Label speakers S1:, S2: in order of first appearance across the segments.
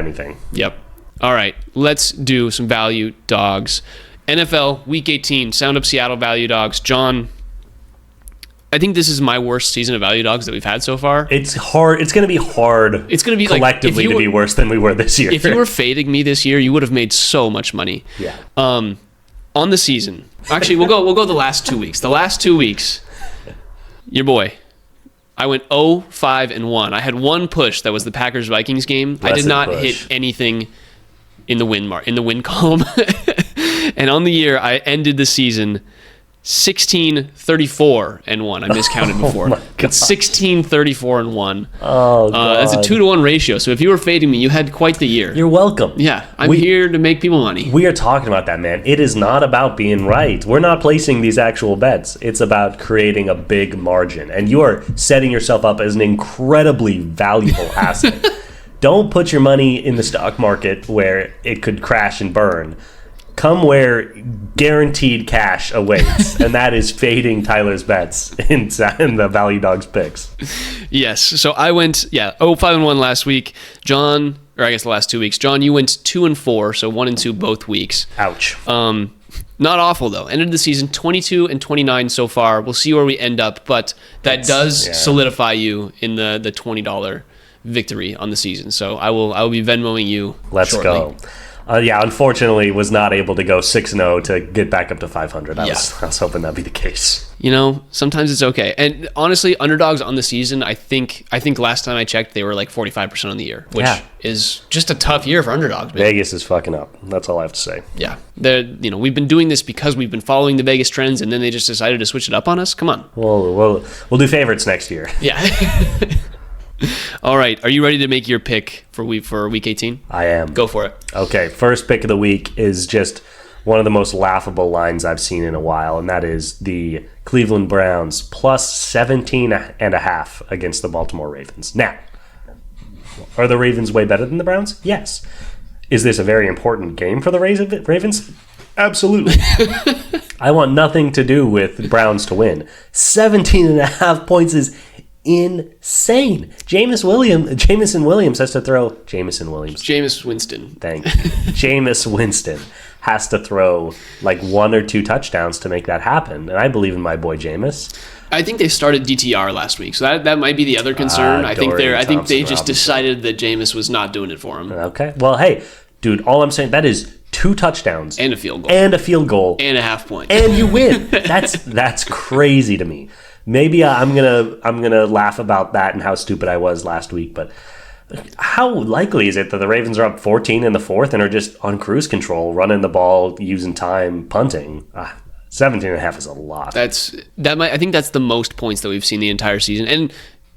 S1: anything.
S2: Yep. All right, let's do some value dogs. NFL Week 18, sound up Seattle value dogs. John, I think this is my worst season of value dogs that we've had so far.
S1: It's hard. It's going to be hard.
S2: It's going to be
S1: collectively to be worse than we were this year.
S2: If you were fading me this year, you would have made so much money.
S1: Yeah.
S2: On the season, actually, we'll go the last 2 weeks. The last 2 weeks, your boy, I went 0-5-1. I had one push that was the Packers-Vikings game. I did not hit anything in the win column. And on the year, I ended the season 16-34-1. I miscounted before.
S1: Oh my God.
S2: It's 16-34-1.
S1: Oh, God.
S2: That's a 2-to-1 ratio. So if you were fading me, you had quite the year.
S1: You're welcome.
S2: Yeah, I'm here to make people money.
S1: We are talking about that, man. It is not about being right. We're not placing these actual bets. It's about creating a big margin. And you are setting yourself up as an incredibly valuable asset. Don't put your money in the stock market where it could crash and burn. Come where guaranteed cash awaits, and that is fading Tyler's bets in the Value Dogs picks.
S2: Yes. So I went, 0-5-1 last week. John, or I guess the last 2 weeks. John, you went 2-4, so 1-2 both weeks.
S1: Ouch.
S2: Not awful, though. Ended the season 22-29 so far. We'll see where we end up, but that does solidify you in the $20 victory on the season. So I will be Venmoing you shortly.
S1: Go. Unfortunately, was not able to go 6-0 to get back up to 500. I was hoping that'd be the case.
S2: Sometimes it's okay. And honestly, underdogs on the season, I think last time I checked, they were like 45% on the year, which is just a tough year for underdogs. Man.
S1: Vegas is fucking up. That's all I have to say.
S2: Yeah. We've been doing this because we've been following the Vegas trends, and then they just decided to switch it up on us. Come on.
S1: We'll do favorites next year.
S2: Yeah. All right. Are you ready to make your pick for week 18?
S1: I am.
S2: Go for it.
S1: Okay. First pick of the week is just one of the most laughable lines I've seen in a while, and that is the Cleveland Browns plus 17.5 against the Baltimore Ravens. Now, are the Ravens way better than the Browns? Yes. Is this a very important game for the Ravens? Absolutely. I want nothing to do with Browns to win. 17.5 points is insane. Jameis Winston has to throw.
S2: Jameis Winston.
S1: Thank you. Jameis Winston has to throw like 1 or 2 touchdowns to make that happen. And I believe in my boy Jameis.
S2: I think they started DTR last week, so that might be the other concern. I think they just decided that Jameis was not doing it for him.
S1: Okay. Well, hey, dude, all I'm saying, that is 2 touchdowns
S2: and a field goal
S1: and
S2: a half point,
S1: and you win. That's crazy to me. Maybe I'm gonna laugh about that and how stupid I was last week, but how likely is it that the Ravens are up 14 in the fourth and are just on cruise control, running the ball, using time, punting? 17.5 is a lot.
S2: I think that's the most points that we've seen the entire season, and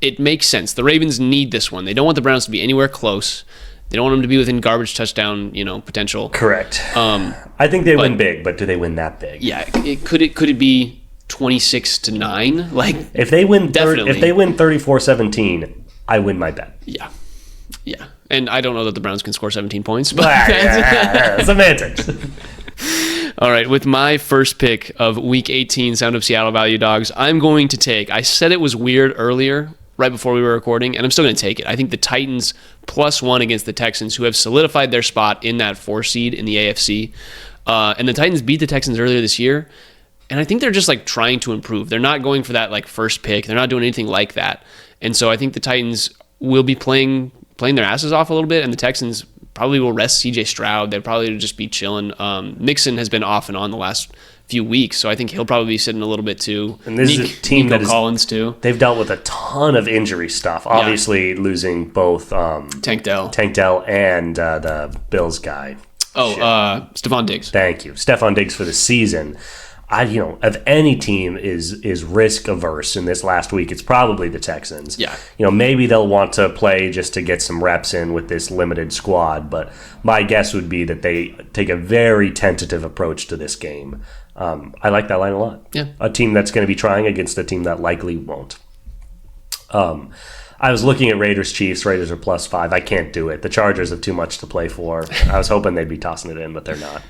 S2: it makes sense. The Ravens need this one. They don't want the Browns to be anywhere close. They don't want them to be within garbage touchdown, potential.
S1: Correct. I think they win big, but do they win that big?
S2: Yeah. Could it be 26-9? Like,
S1: if they win 34-17, I win my bet.
S2: Yeah. And I don't know that the Browns can score 17 points, but
S1: semantics.
S2: All right, with my first pick of Week 18, Sound of Seattle Value Dogs, I'm going to take. I said it was weird earlier, right before we were recording, and I'm still going to take it. I think the Titans +1 against the Texans, who have solidified their spot in that 4 seed in the AFC, and the Titans beat the Texans earlier this year. And I think they're just like trying to improve. They're not going for that like first pick. They're not doing anything like that. And so I think the Titans will be playing their asses off a little bit, and the Texans probably will rest CJ Stroud. They'll probably just be chilling. Mixon has been off and on the last few weeks, so I think he'll probably be sitting a little bit too.
S1: And this is a team
S2: Nico Collins too.
S1: They've dealt with a ton of injury stuff. Obviously losing both
S2: Tank Dell
S1: and the Bills guy.
S2: Stephon Diggs.
S1: Thank you. Stephon Diggs for the season. If any team is risk averse in this last week, it's probably the Texans.
S2: Yeah.
S1: Maybe they'll want to play just to get some reps in with this limited squad, but my guess would be that they take a very tentative approach to this game. I like that line a lot.
S2: Yeah.
S1: A team that's going to be trying against a team that likely won't. I was looking at Raiders Chiefs. Raiders are +5. I can't do it. The Chargers have too much to play for. I was hoping they'd be tossing it in, but they're not.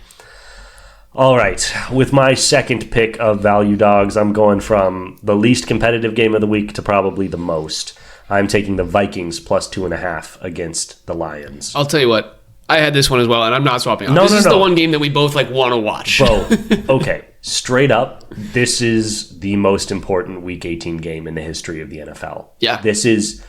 S1: All right, with my second pick of Value Dogs, I'm going from the least competitive game of the week to probably the most. I'm taking the Vikings plus 2.5 against the Lions.
S2: I'll tell you what. I had this one as well, and I'm not swapping off.
S1: No,
S2: this
S1: no,
S2: is
S1: no.
S2: the one game that we both want to watch.
S1: Bro, okay, straight up, this is the most important Week 18 game in the history of the NFL.
S2: Yeah.
S1: This is,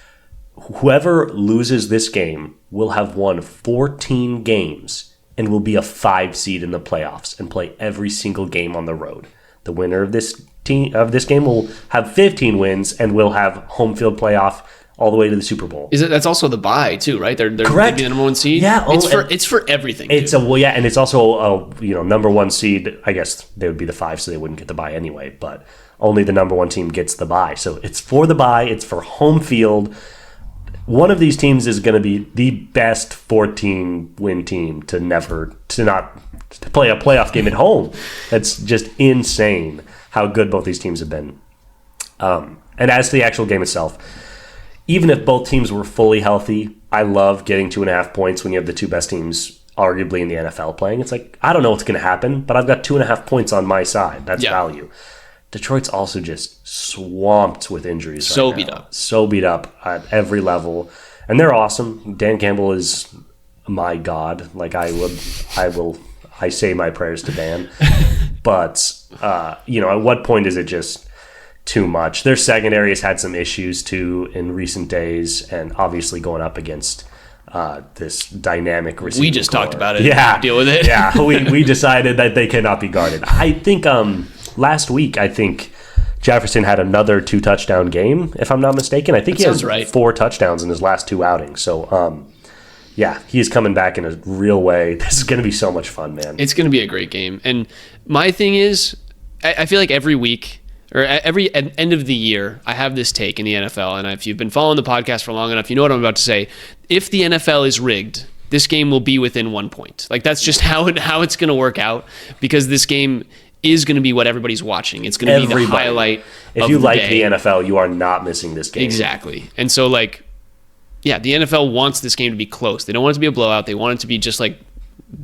S1: whoever loses this game will have won 14 games and will be a 5 seed in the playoffs and play every single game on the road. The winner of this game will have 15 wins and will have home field playoff all the way to the Super Bowl.
S2: That's also the bye too, right? They're
S1: Correct.
S2: Be the number one seed.
S1: Yeah,
S2: it's for everything.
S1: It's and it's also a number one seed. I guess they would be the 5, so they wouldn't get the bye anyway. But only the number one team gets the bye. So it's for the bye. It's for home field. One of these teams is going to be the best 14-win team to play a playoff game at home. That's just insane how good both these teams have been. And as to the actual game itself, even if both teams were fully healthy, I love getting 2.5 points when you have the two best teams arguably in the NFL playing. It's like, I don't know what's going to happen, but I've got 2.5 points on my side. That's value. Detroit's also just swamped with injuries.
S2: So beat up.
S1: So beat up at every level. And they're awesome. Dan Campbell is my god. Like, I say my prayers to Dan. But, at what point is it just too much? Their secondary has had some issues too in recent days, and obviously going up against this dynamic receiver.
S2: We just talked about it.
S1: Yeah,
S2: deal with it.
S1: Yeah, we decided that they cannot be guarded. I think last week, Jefferson had another 2-touchdown game, if I'm not mistaken. I think he has 4 touchdowns in his last 2 outings. So, he's coming back in a real way. This is going to be so much fun, man.
S2: It's going to be a great game. And my thing is, I feel like every week, or at every end of the year, I have this take in the NFL, and if you've been following the podcast for long enough, you know what I'm about to say. If the NFL is rigged, this game will be within 1 point. Like, that's just how it's going to work out, because this game is going to be what everybody's watching. It's going to be the highlight
S1: If you like the NFL, you are not missing this game.
S2: Exactly. And so, the NFL wants this game to be close. They don't want it to be a blowout. They want it to be just like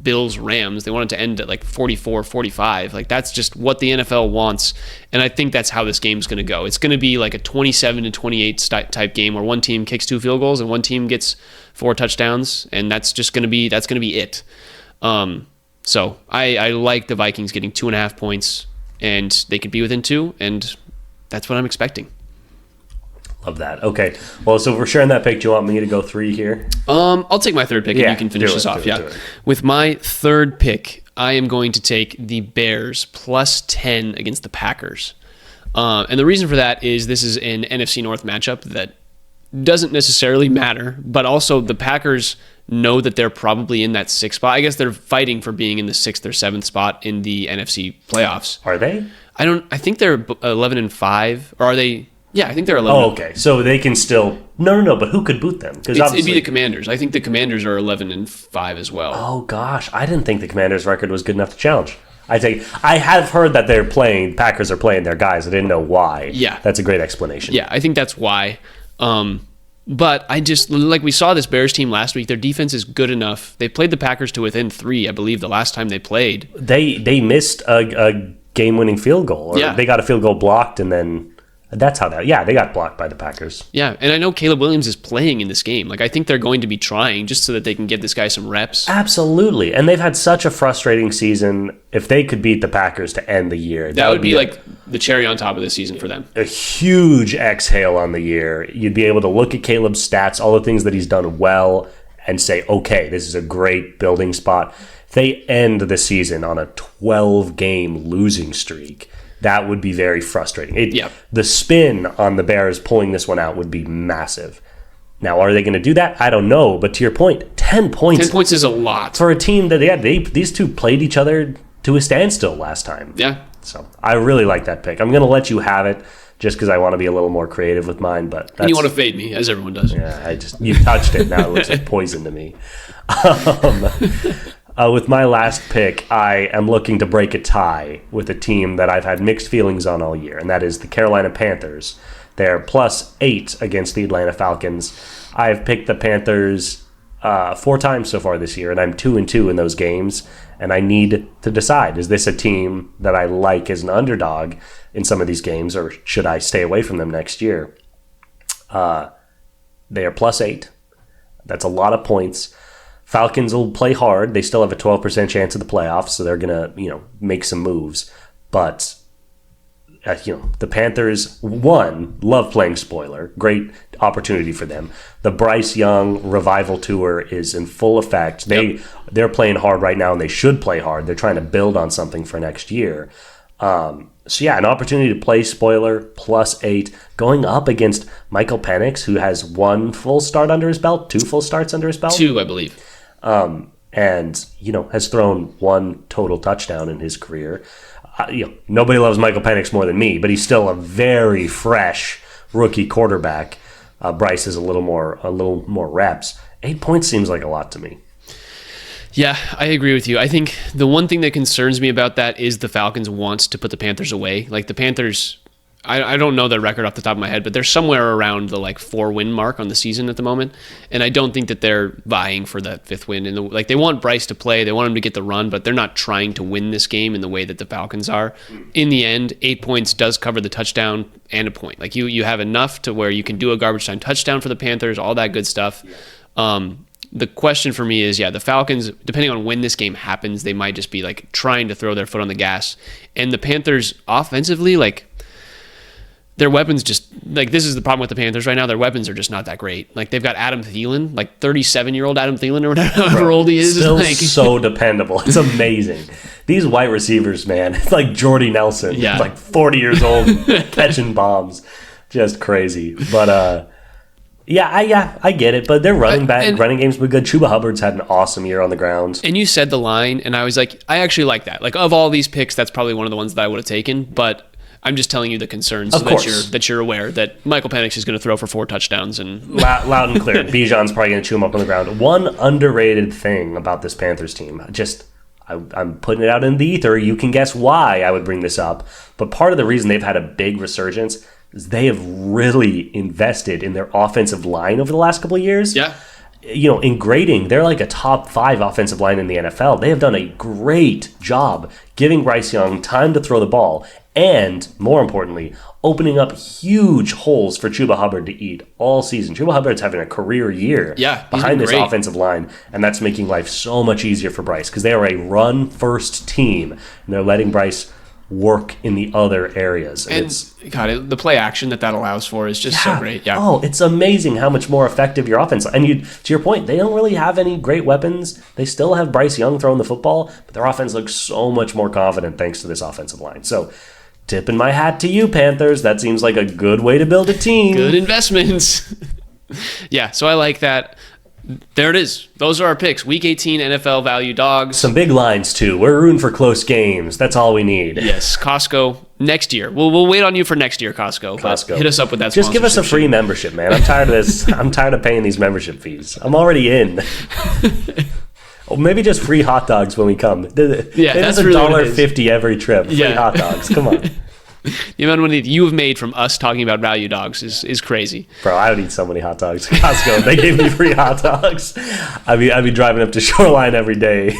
S2: Bills-Rams. They want it to end at 44-45. That's just what the NFL wants, and I think that's how this game's going to go. It's going to be like a 27-28 type game where one team kicks 2 field goals and one team gets 4 touchdowns, and that's going to be it. So I like the Vikings getting 2.5 points, and they could be within 2, and that's what I'm expecting.
S1: Love that. Okay. Well, so if we're sharing that pick, do you want me to go 3 here?
S2: I'll take my third pick, and you can finish this off.
S1: Do it.
S2: With my third pick, I am going to take the Bears plus 10 against the Packers. And the reason for that is this is an NFC North matchup that doesn't necessarily matter, but also the Packers know that they're probably in that 6th spot. I guess they're fighting for being in the 6th or 7th spot in the NFC playoffs.
S1: Are they?
S2: I think they're 11-5, or are they? Yeah, I think they're 11.
S1: Oh, okay. So they can still... No, but who could boot them? Because
S2: it'd be the Commanders. I think the Commanders are 11-5 as well.
S1: Oh, gosh. I didn't think the Commanders' record was good enough to challenge. I have heard that Packers are playing their guys. I didn't know why.
S2: Yeah.
S1: That's a great explanation.
S2: Yeah, I think that's why. But I just, we saw this Bears team last week, their defense is good enough. They played the Packers to within 3, I believe, the last time they played.
S1: They missed a game-winning field goal. Or they got a field goal blocked, and then... That's how they got blocked by the Packers.
S2: Yeah, and I know Caleb Williams is playing in this game. I think they're going to be trying just so that they can get this guy some reps.
S1: Absolutely. And they've had such a frustrating season. If they could beat the Packers to end the year,
S2: that would be the cherry on top of the season for them.
S1: A huge exhale on the year. You'd be able to look at Caleb's stats, all the things that he's done well, and say, okay, this is a great building spot. If they end the season on a 12-game losing streak, that would be very frustrating. The spin on the Bears pulling this one out would be massive. Now, are they going to do that? I don't know. But to your point, 10 points.
S2: 10 points is a lot.
S1: For a team that, these two played each other to a standstill last time.
S2: Yeah.
S1: So I really like that pick. I'm going to let you have it just because I want to be a little more creative with mine.
S2: And you want to fade me, as everyone does.
S1: Yeah, you've touched it. Now it looks like poison to me. With my last pick, I am looking to break a tie with a team that I've had mixed feelings on all year, and that is the Carolina Panthers. They're plus 8 against the Atlanta Falcons. I've picked the Panthers 4 times so far this year, and I'm 2-2 in those games, and I need to decide, is this a team that I like as an underdog in some of these games, or should I stay away from them next year? They are +8. That's a lot of points. Falcons will play hard. They still have a 12% chance of the playoffs, so they're going to, make some moves. But, the Panthers, love playing spoiler. Great opportunity for them. The Bryce Young revival tour is in full effect. They're playing hard right now, and they should play hard. They're trying to build on something for next year. An opportunity to play spoiler +8, going up against Michael Penix, who has 1 full start under his belt, 2 full starts under his belt.
S2: 2, I believe.
S1: And has thrown 1 total touchdown in his career. Nobody loves Michael Penix more than me, but he's still a very fresh rookie quarterback. Bryce is a little more reps. 8 points seems like a lot to me.
S2: Yeah, I agree with you. I think the one thing that concerns me about that is the Falcons want to put the Panthers away. Like the Panthers, I don't know their record off the top of my head, but they're somewhere around the 4-win mark on the season at the moment, and I don't think that they're vying for that 5th win. And they want Bryce to play, they want him to get the run, but they're not trying to win this game in the way that the Falcons are. In the end, 8 points does cover the touchdown and a point. Like you have enough to where you can do a garbage time touchdown for the Panthers, all that good stuff. The question for me is, the Falcons, depending on when this game happens, they might just be trying to throw their foot on the gas. And the Panthers offensively, their weapons just, this is the problem with the Panthers right now. Their weapons are just not that great. They've got Adam Thielen, 37-year-old Adam Thielen or whatever, however old he is.
S1: Still so dependable. It's amazing. These wide receivers, man, it's like Jordy Nelson.
S2: Yeah.
S1: 40 years old, catching bombs. Just crazy. But, I get it, but their running game's been good. Chuba Hubbard's had an awesome year on the ground.
S2: And you said the line, and I was like, I actually like that. Of all these picks, that's probably one of the ones that I would have taken, but I'm just telling you the concerns so that you're aware that Michael Penix is going to throw for 4 touchdowns. And
S1: loud and clear. Bijan's probably going to chew him up on the ground. One underrated thing about this Panthers team, I'm putting it out in the ether. You can guess why I would bring this up, but part of the reason they've had a big resurgence is they have really invested in their offensive line over the last couple of years.
S2: Yeah.
S1: In grading, they're like a top 5 offensive line in the NFL. They have done a great job giving Bryce Young time to throw the ball and, more importantly, opening up huge holes for Chuba Hubbard to eat all season. Chuba Hubbard's having a career year behind this offensive line, and that's making life so much easier for Bryce because they are a run-first team, and they're letting Bryce work in the other areas.
S2: And the play action that allows for is just so great. Yeah.
S1: Oh, it's amazing how much more effective your offense. And to your point, they don't really have any great weapons. They still have Bryce Young throwing the football, but their offense looks so much more confident thanks to this offensive line. So, tipping my hat to you, Panthers. That seems like a good way to build a team.
S2: Good investments. So I like that. There it is. Those are our picks. Week 18 NFL value dogs.
S1: Some big lines, too. We're rooting for close games. That's all we need.
S2: Yes. Costco, next year. We'll wait on you for next year, Costco. Hit us up with that
S1: Just give us a free membership, man. I'm tired of this. I'm tired of paying these membership fees. I'm already in. Maybe just free hot dogs when we come.
S2: That's
S1: really $1.50 every trip. Free hot dogs. Come on.
S2: The amount of money that you have made from us talking about value dogs is crazy.
S1: Bro, I would eat so many hot dogs at Costco. They gave me free hot dogs. I'd be driving up to Shoreline every day.